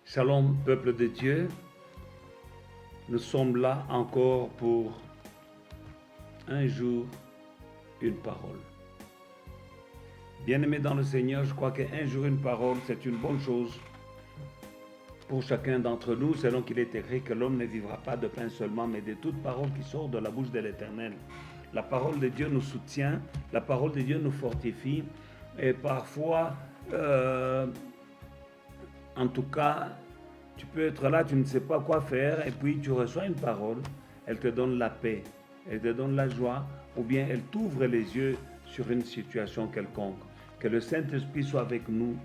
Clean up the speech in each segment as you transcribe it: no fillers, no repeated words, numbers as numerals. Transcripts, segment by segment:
Shalom, peuple de Dieu. Nous sommes là encore pour un jour, une parole. Bien-aimés dans le Seigneur, je crois qu'un jour, une parole, c'est une bonne chose pour chacun d'entre nous, selon qu'il est écrit que l'homme ne vivra pas de pain seulement, mais de toute parole qui sort de la bouche de l'Éternel. La parole de Dieu nous soutient, la parole de Dieu nous fortifie, et parfois, en tout cas, tu peux être là, tu ne sais pas quoi faire, et puis tu reçois une parole, elle te donne la paix, elle te donne la joie, ou bien elle t'ouvre les yeux sur une situation quelconque. Que le Saint-Esprit soit avec nous,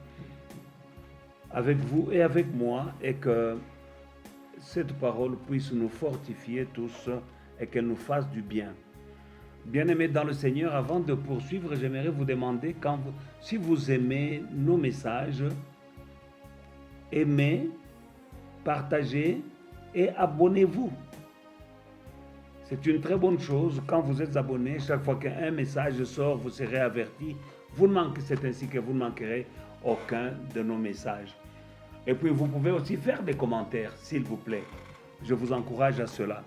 avec vous et avec moi, et que cette parole puisse nous fortifier tous et qu'elle nous fasse du bien. Bien-aimés dans le Seigneur, avant de poursuivre, j'aimerais vous demander, si vous aimez nos messages, aimez, partagez et abonnez-vous. C'est une très bonne chose. Quand vous êtes abonné, chaque fois qu'un message sort, vous serez averti. C'est ainsi que vous ne manquerez aucun de nos messages. Et puis vous pouvez aussi faire des commentaires, s'il vous plaît. Je vous encourage à cela.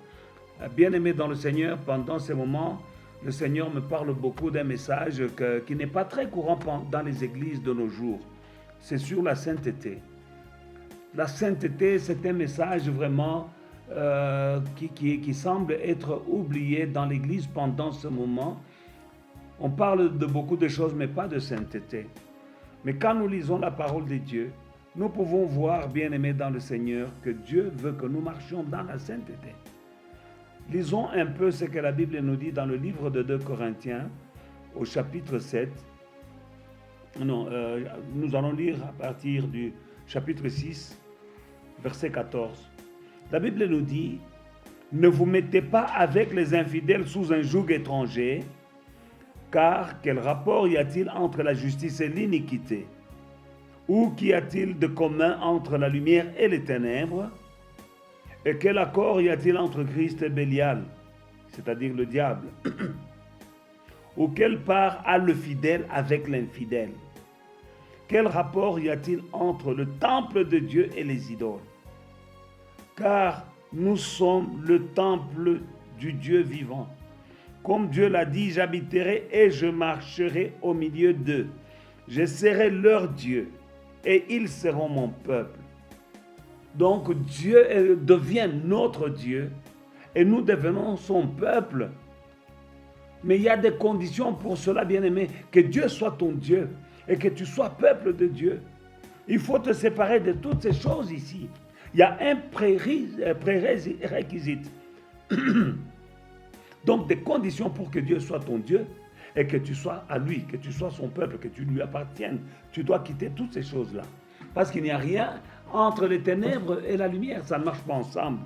Bien-aimés dans le Seigneur, pendant ces moments, le Seigneur me parle beaucoup d'un message qui n'est pas très courant dans les églises de nos jours. C'est sur la sainteté. La sainteté, c'est un message vraiment qui semble être oublié dans l'Église pendant ce moment. On parle de beaucoup de choses, mais pas de sainteté. Mais quand nous lisons la parole de Dieu, nous pouvons voir, bien-aimés dans le Seigneur, que Dieu veut que nous marchions dans la sainteté. Lisons un peu ce que la Bible nous dit dans le livre de 2 Corinthiens, au chapitre 7. Nous allons lire à partir du chapitre 6, verset 14. La Bible nous dit, « Ne vous mettez pas avec les infidèles sous un joug étranger, car quel rapport y a-t-il entre la justice et l'iniquité? Ou qu'y a-t-il de commun entre la lumière et les ténèbres? Et quel accord y a-t-il entre Christ et Bélial, c'est-à-dire le diable? Ou quelle part a le fidèle avec l'infidèle? Quel rapport y a-t-il entre le temple de Dieu et les idoles? Car nous sommes le temple du Dieu vivant. Comme Dieu l'a dit, j'habiterai et je marcherai au milieu d'eux. Je serai leur Dieu et ils seront mon peuple. » Donc Dieu devient notre Dieu et nous devenons son peuple. Mais il y a des conditions pour cela, bien-aimé, que Dieu soit ton Dieu et que tu sois peuple de Dieu. Il faut te séparer de toutes ces choses ici. Il y a un prérequisite. Donc des conditions pour que Dieu soit ton Dieu et que tu sois à lui, que tu sois son peuple, que tu lui appartiennes. Tu dois quitter toutes ces choses-là. Parce qu'il n'y a rien entre les ténèbres et la lumière. Ça ne marche pas ensemble.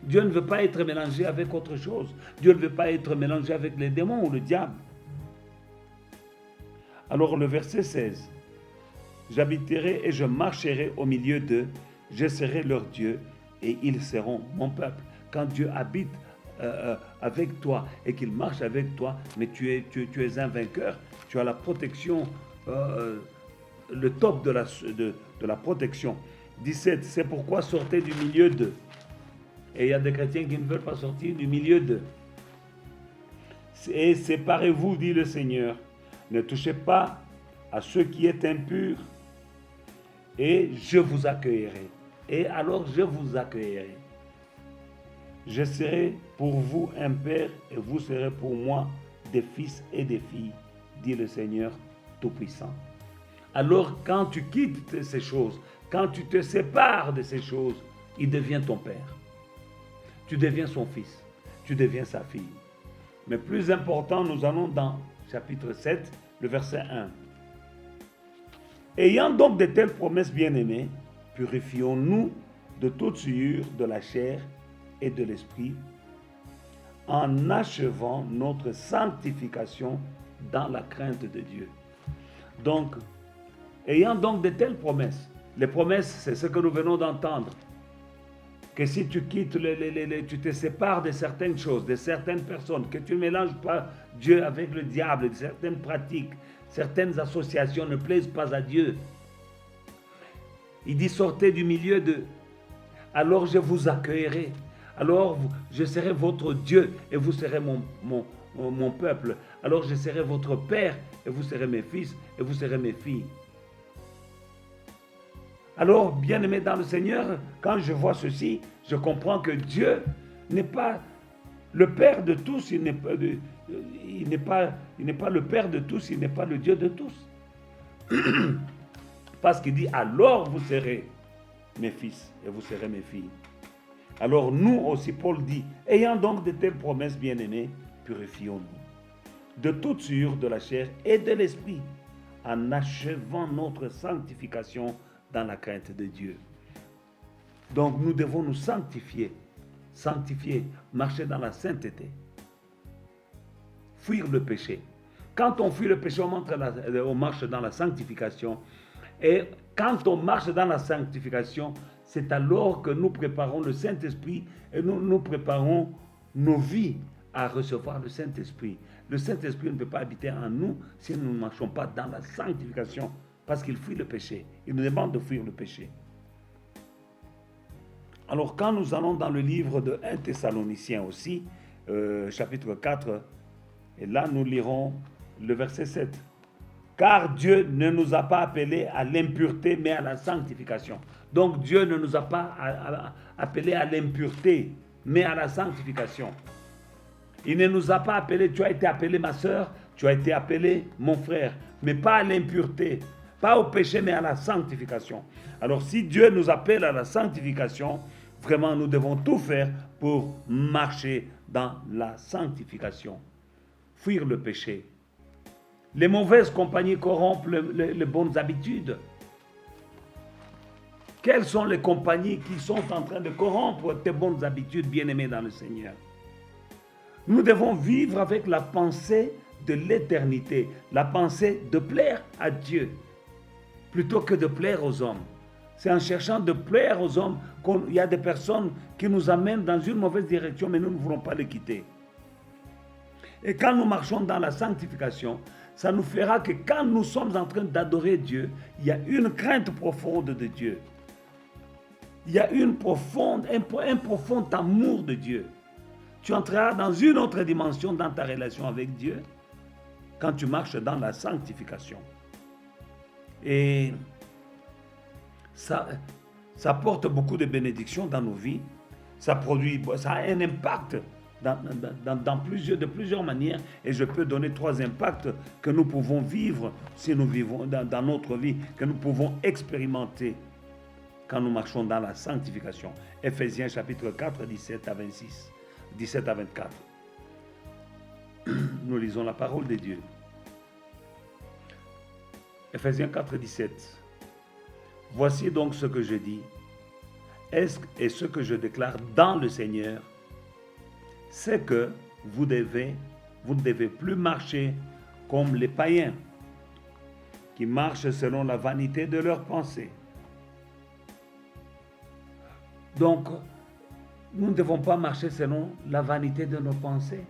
Dieu ne veut pas être mélangé avec autre chose. Dieu ne veut pas être mélangé avec les démons ou le diable. Alors le verset 16. J'habiterai et je marcherai au milieu d'eux. Je serai leur Dieu et ils seront mon peuple. Quand Dieu habite avec toi et qu'il marche avec toi, mais tu es un vainqueur, tu as la protection, le top de la protection. 17. C'est pourquoi sortez du milieu d'eux. Et il y a des chrétiens qui ne veulent pas sortir du milieu d'eux. Et séparez-vous, dit le Seigneur. Ne touchez pas à ce qui est impur et je vous accueillerai. Et alors je vous accueillerai. Je serai pour vous un père et vous serez pour moi des fils et des filles, dit le Seigneur Tout-Puissant. Alors quand tu quittes ces choses, quand tu te sépares de ces choses, il devient ton père. Tu deviens son fils, tu deviens sa fille. Mais plus important, nous allons dans chapitre 7, le verset 1. Ayant donc de telles promesses bien-aimées, purifions-nous de toute souillure de la chair et de l'esprit, en achevant notre sanctification dans la crainte de Dieu. Donc, ayant donc de telles promesses, les promesses, c'est ce que nous venons d'entendre, que si tu quittes, tu te sépares de certaines choses, de certaines personnes, que tu ne mélanges pas Dieu avec le diable, de certaines pratiques, certaines associations ne plaisent pas à Dieu. Il dit, sortez du milieu d'eux. Alors je vous accueillerai. Alors je serai votre Dieu et vous serez mon peuple. Alors je serai votre Père et vous serez mes fils et vous serez mes filles. Alors, bien-aimés dans le Seigneur, quand je vois ceci, je comprends que Dieu n'est pas le Père de tous, il n'est pas le Père de tous, il n'est pas le Dieu de tous. Parce qu'il dit, alors vous serez mes fils et vous serez mes filles. Alors nous aussi, Paul dit, ayant donc de telles promesses, bien-aimés, purifions-nous de toute souillure de la chair et de l'esprit, en achevant notre sanctification dans la crainte de Dieu. Donc nous devons nous sanctifier, marcher dans la sainteté, fuir le péché. Quand on fuit le péché, on marche dans la sanctification. Et quand on marche dans la sanctification, c'est alors que nous préparons le Saint-Esprit et nous préparons nos vies à recevoir le Saint-Esprit. Le Saint-Esprit ne peut pas habiter en nous si nous ne marchons pas dans la sanctification, parce qu'il fuit le péché. Il nous demande de fuir le péché. Alors quand nous allons dans le livre de 1 Thessaloniciens aussi, chapitre 4, et là nous lirons le verset 7. Car Dieu ne nous a pas appelés à l'impureté, mais à la sanctification. Donc Dieu ne nous a pas appelés à l'impureté, mais à la sanctification. Il ne nous a pas appelés, tu as été appelé ma soeur, tu as été appelé mon frère, mais pas à l'impureté, pas au péché, mais à la sanctification. Alors si Dieu nous appelle à la sanctification, vraiment nous devons tout faire pour marcher dans la sanctification. Fuir le péché. Les mauvaises compagnies corrompent les bonnes habitudes. Quelles sont les compagnies qui sont en train de corrompre tes bonnes habitudes, bien-aimés dans le Seigneur? Nous devons vivre avec la pensée de l'éternité, la pensée de plaire à Dieu, plutôt que de plaire aux hommes. C'est en cherchant de plaire aux hommes qu'il y a des personnes qui nous amènent dans une mauvaise direction, mais nous ne voulons pas les quitter. Et quand nous marchons dans la sanctification, ça nous fera que quand nous sommes en train d'adorer Dieu, il y a une crainte profonde de Dieu. Il y a un profond amour de Dieu. Tu entreras dans une autre dimension dans ta relation avec Dieu quand tu marches dans la sanctification. Et ça porte beaucoup de bénédictions dans nos vies. Ça a un impact de plusieurs manières, et je peux donner 3 impacts que nous pouvons vivre si nous vivons dans notre vie, que nous pouvons expérimenter quand nous marchons dans la sanctification. Ephésiens chapitre 4, 17 à 24. Nous lisons la parole de Dieu. Ephésiens 4, 17. Voici donc ce que je dis, et ce que je déclare dans le Seigneur, c'est que vous ne devez plus marcher comme les païens, qui marchent selon la vanité de leurs pensées. Donc, nous ne devons pas marcher selon la vanité de nos pensées.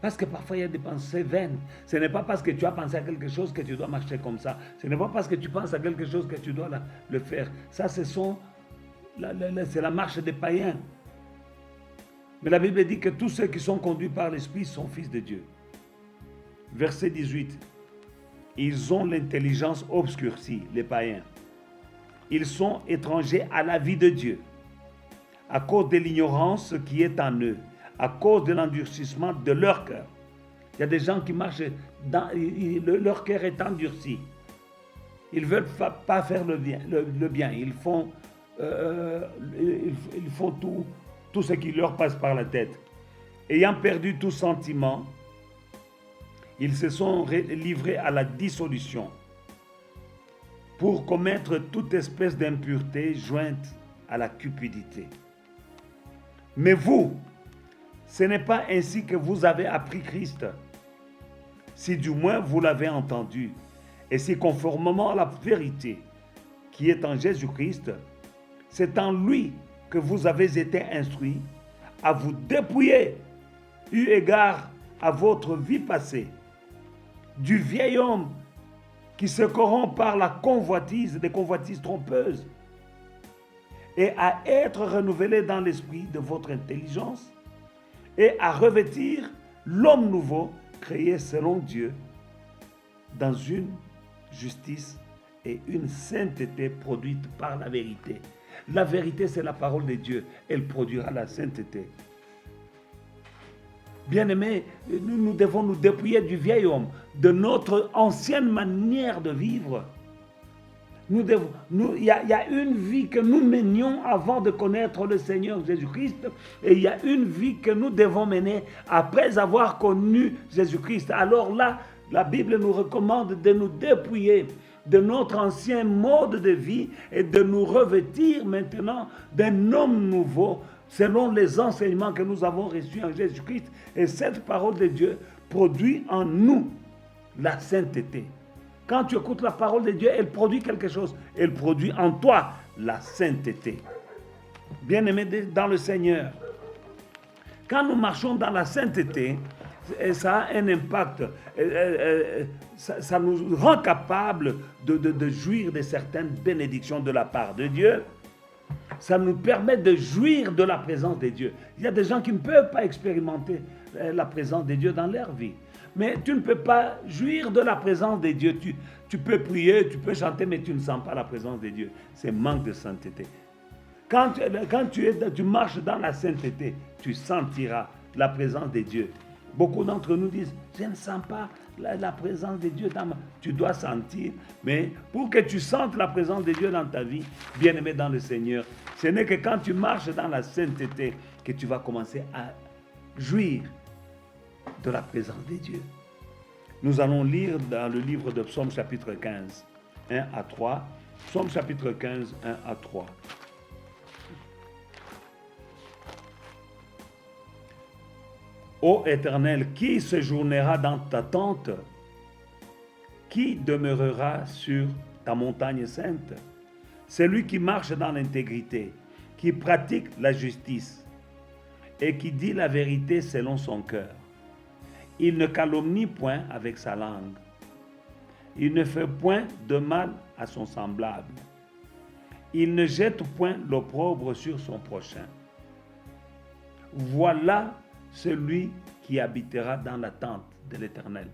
Parce que parfois, il y a des pensées vaines. Ce n'est pas parce que tu as pensé à quelque chose que tu dois marcher comme ça. Ce n'est pas parce que tu penses à quelque chose que tu dois le faire. Ça, c'est la marche des païens. Mais la Bible dit que tous ceux qui sont conduits par l'Esprit sont fils de Dieu. Verset 18. Ils ont l'intelligence obscurcie, les païens. Ils sont étrangers à la vie de Dieu, à cause de l'ignorance qui est en eux, à cause de l'endurcissement de leur cœur. Il y a des gens qui marchent, leur cœur est endurci. Ils ne veulent pas faire le bien. Ils font tout ce qui leur passe par la tête. Ayant perdu tout sentiment, ils se sont livrés à la dissolution pour commettre toute espèce d'impureté jointe à la cupidité. Mais vous, ce n'est pas ainsi que vous avez appris Christ, si du moins vous l'avez entendu, et si conformément à la vérité qui est en Jésus-Christ, c'est en lui que vous avez été instruits à vous dépouiller, eu égard à votre vie passée, du vieil homme qui se corrompt par la convoitise, des convoitises trompeuses, et à être renouvelés dans l'esprit de votre intelligence et à revêtir l'homme nouveau créé selon Dieu dans une justice et une sainteté produite par la vérité. La vérité, c'est la parole de Dieu. Elle produira la sainteté. Bien-aimés, nous devons nous dépouiller du vieil homme, de notre ancienne manière de vivre. Il y a une vie que nous menions avant de connaître le Seigneur Jésus-Christ et il y a une vie que nous devons mener après avoir connu Jésus-Christ. Alors là, la Bible nous recommande de nous dépouiller de notre ancien mode de vie et de nous revêtir maintenant d'un homme nouveau selon les enseignements que nous avons reçus en Jésus-Christ. Et cette parole de Dieu produit en nous la sainteté. Quand tu écoutes la parole de Dieu, elle produit quelque chose. Elle produit en toi la sainteté. Bien-aimés dans le Seigneur, quand nous marchons dans la sainteté, ça a un impact. Ça nous rend capables de jouir de certaines bénédictions de la part de Dieu. Ça nous permet de jouir de la présence de Dieu. Il y a des gens qui ne peuvent pas expérimenter la présence de Dieu dans leur vie. Mais tu ne peux pas jouir de la présence de Dieu. Tu peux prier, tu peux chanter, mais tu ne sens pas la présence de Dieu. C'est manque de sainteté. Quand tu marches dans la sainteté, tu sentiras la présence de Dieu. Beaucoup d'entre nous disent, je ne sens pas la présence de Dieu dans ma... Tu dois sentir, mais pour que tu sentes la présence de Dieu dans ta vie, bien-aimé dans le Seigneur, ce n'est que quand tu marches dans la sainteté que tu vas commencer à jouir de la présence de Dieu. Nous allons lire dans le livre de Psaume chapitre 15, 1 à 3. Psaume chapitre 15, 1 à 3. Ô Éternel, qui séjournera dans ta tente? Qui demeurera sur ta montagne sainte? Celui qui marche dans l'intégrité, qui pratique la justice et qui dit la vérité selon son cœur. Il ne calomnie point avec sa langue. Il ne fait point de mal à son semblable. Il ne jette point l'opprobre sur son prochain. Voilà celui qui habitera dans la tente de l'Éternel.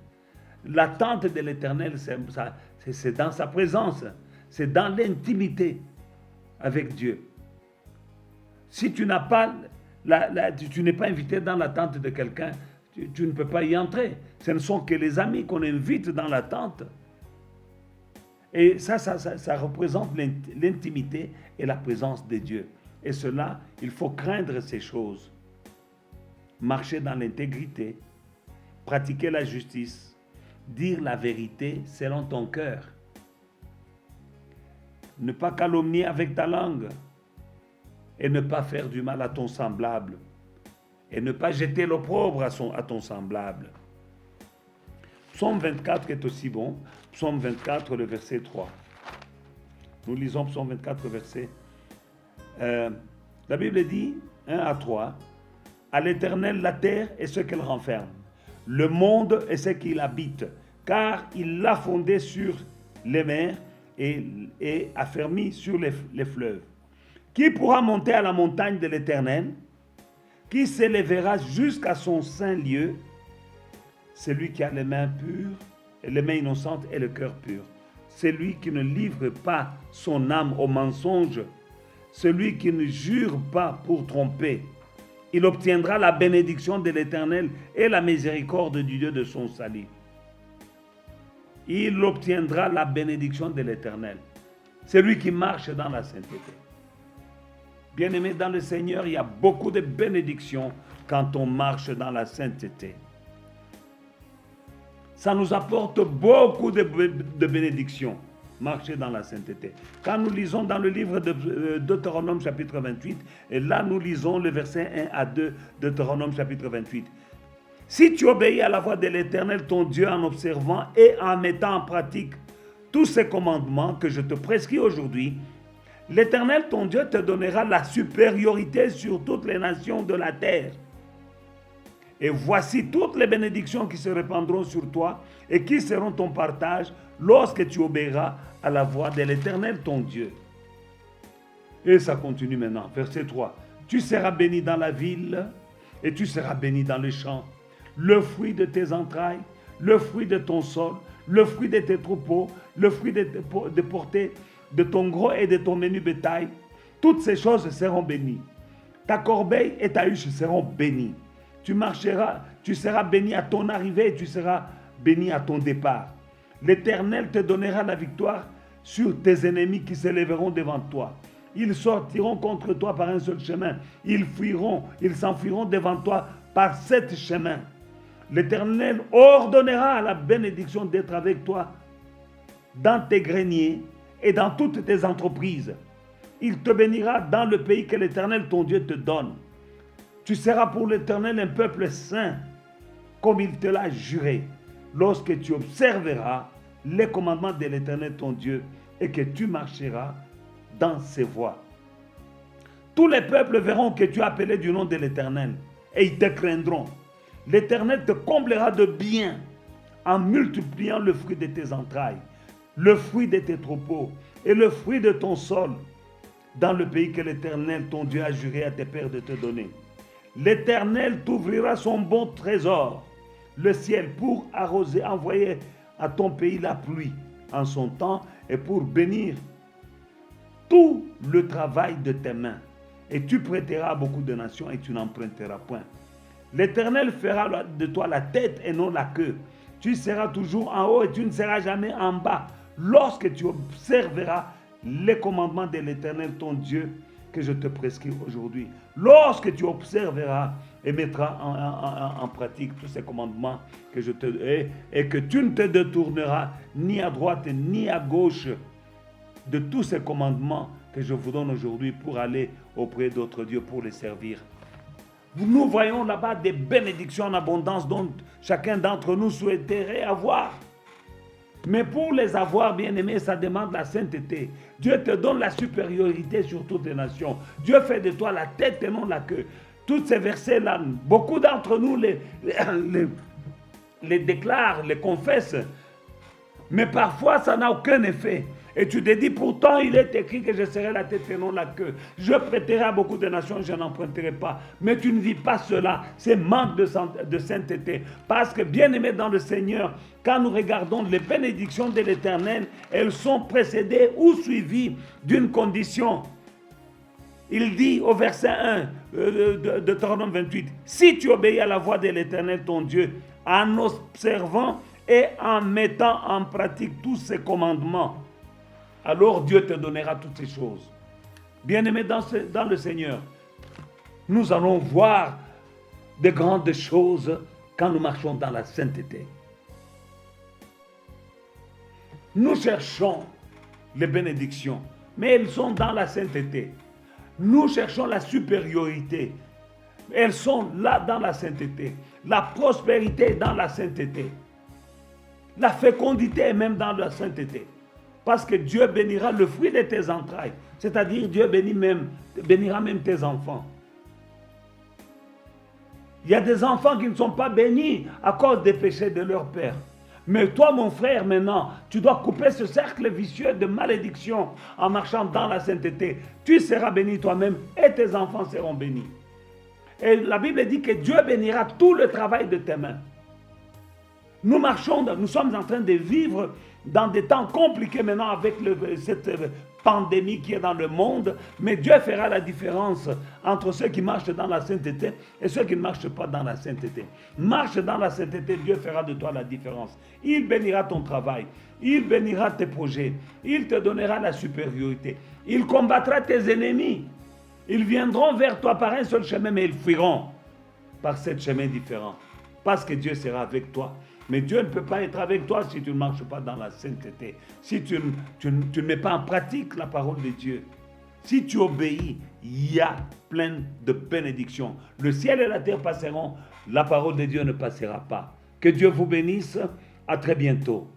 La tente de l'Éternel, c'est dans sa présence, c'est dans l'intimité avec Dieu. Si tu n'as pas, tu n'es pas invité dans la tente de quelqu'un, tu ne peux pas y entrer. Ce ne sont que les amis qu'on invite dans la tente. Et ça représente l'intimité et la présence de Dieu. Et cela, il faut craindre ces choses. Marcher dans l'intégrité, pratiquer la justice, dire la vérité selon ton cœur. Ne pas calomnier avec ta langue et ne pas faire du mal à ton semblable et ne pas jeter l'opprobre à ton semblable. Psaume 24 est aussi bon. Psaume 24, le verset 3. Nous lisons Psaume 24, verset. La Bible dit, 1 à 3, « À l'Éternel la terre et ce qu'elle renferme, le monde et ce qu'il habite, car il l'a fondé sur les mers et affermi sur les fleuves. Qui pourra monter à la montagne de l'Éternel? Qui s'élèvera jusqu'à son saint lieu? Celui qui a les mains pures, et les mains innocentes et le cœur pur. Celui qui ne livre pas son âme au mensonge. Celui qui ne jure pas pour tromper. Il obtiendra la bénédiction de l'Éternel et la miséricorde du Dieu de son salut. Il obtiendra la bénédiction de l'Éternel. Celui qui marche dans la sainteté. Bien-aimé dans le Seigneur, il y a beaucoup de bénédictions quand on marche dans la sainteté. Ça nous apporte beaucoup de bénédictions, marcher dans la sainteté. Quand nous lisons dans le livre de Deutéronome chapitre 28, et là nous lisons le verset 1 à 2, Deutéronome chapitre 28. Si tu obéis à la voix de l'Éternel ton Dieu en observant et en mettant en pratique tous ces commandements que je te prescris aujourd'hui, l'Éternel ton Dieu te donnera la supériorité sur toutes les nations de la terre. Et voici toutes les bénédictions qui se répandront sur toi et qui seront ton partage lorsque tu obéiras à la voix de l'Éternel ton Dieu. Et ça continue maintenant. Verset 3. Tu seras béni dans la ville et tu seras béni dans les champs. Le fruit de tes entrailles, le fruit de ton sol, le fruit de tes troupeaux, le fruit de portées, de ton gros et de ton menu bétail, toutes ces choses seront bénies. Ta corbeille et ta huche seront bénies. Tu marcheras, tu seras béni à ton arrivée et tu seras béni à ton départ. L'Éternel te donnera la victoire sur tes ennemis qui s'élèveront devant toi. Ils sortiront contre toi par un seul chemin. Ils s'enfuiront devant toi par 7 chemins. L'Éternel ordonnera la bénédiction d'être avec toi dans tes greniers et dans toutes tes entreprises. Il te bénira dans le pays que l'Éternel ton Dieu te donne. Tu seras pour l'Éternel un peuple saint, comme il te l'a juré, lorsque tu observeras les commandements de l'Éternel ton Dieu et que tu marcheras dans ses voies. Tous les peuples verront que tu as appelé du nom de l'Éternel et ils te craindront. L'Éternel te comblera de bien en multipliant le fruit de tes entrailles, le fruit de tes troupeaux et le fruit de ton sol dans le pays que l'Éternel ton Dieu a juré à tes pères de te donner. L'Éternel t'ouvrira son bon trésor, le ciel, pour arroser, envoyer à ton pays la pluie en son temps et pour bénir tout le travail de tes mains. Et tu prêteras à beaucoup de nations et tu n'emprunteras point. L'Éternel fera de toi la tête et non la queue. Tu seras toujours en haut et tu ne seras jamais en bas. Lorsque tu observeras les commandements de l'Éternel ton Dieu que je te prescris aujourd'hui. Lorsque tu observeras et mettras en pratique tous ces commandements que je te donne et que tu ne te détourneras ni à droite ni à gauche de tous ces commandements que je vous donne aujourd'hui pour aller auprès d'autres dieux pour les servir. Nous voyons là-bas des bénédictions en abondance dont chacun d'entre nous souhaiterait avoir. Mais pour les avoir, bien aimés, ça demande la sainteté. Dieu te donne la supériorité sur toutes les nations. Dieu fait de toi la tête et non la queue. Tous ces versets-là, beaucoup d'entre nous les déclarent, les confessent. Mais parfois, ça n'a aucun effet. Et tu te dis, pourtant, il est écrit que je serai la tête et non la queue. Je prêterai à beaucoup de nations, je n'emprunterai pas. Mais tu ne vis pas cela. C'est manque de sainteté. Parce que, bien aimé dans le Seigneur, quand nous regardons les bénédictions de l'Éternel, elles sont précédées ou suivies d'une condition. Il dit au verset 1 de Deutéronome 28, « Si tu obéis à la voix de l'Éternel ton Dieu, en observant et en mettant en pratique tous ses commandements, alors Dieu te donnera toutes ces choses. » Bien-aimés dans le Seigneur, nous allons voir de grandes choses quand nous marchons dans la sainteté. Nous cherchons les bénédictions, mais elles sont dans la sainteté. Nous cherchons la supériorité. Elles sont là dans la sainteté. La prospérité est dans la sainteté. La fécondité est même dans la sainteté. Parce que Dieu bénira le fruit de tes entrailles. C'est-à-dire Dieu bénira même tes enfants. Il y a des enfants qui ne sont pas bénis à cause des péchés de leur père. Mais toi, mon frère, maintenant, tu dois couper ce cercle vicieux de malédiction en marchant dans la sainteté. Tu seras béni toi-même et tes enfants seront bénis. Et la Bible dit que Dieu bénira tout le travail de tes mains. Nous sommes en train de vivre dans des temps compliqués maintenant avec cette pandémie qui est dans le monde, mais Dieu fera la différence entre ceux qui marchent dans la sainteté et ceux qui ne marchent pas dans la sainteté. Marche dans la sainteté, Dieu fera de toi la différence. Il bénira ton travail, il bénira tes projets, il te donnera la supériorité, il combattra tes ennemis. Ils viendront vers toi par un seul chemin, mais ils fuiront par 7 chemins différents, parce que Dieu sera avec toi. Mais Dieu ne peut pas être avec toi si tu ne marches pas dans la sainteté, si tu ne mets pas en pratique la parole de Dieu. Si tu obéis, il y a plein de bénédictions. Le ciel et la terre passeront, la parole de Dieu ne passera pas. Que Dieu vous bénisse, à très bientôt.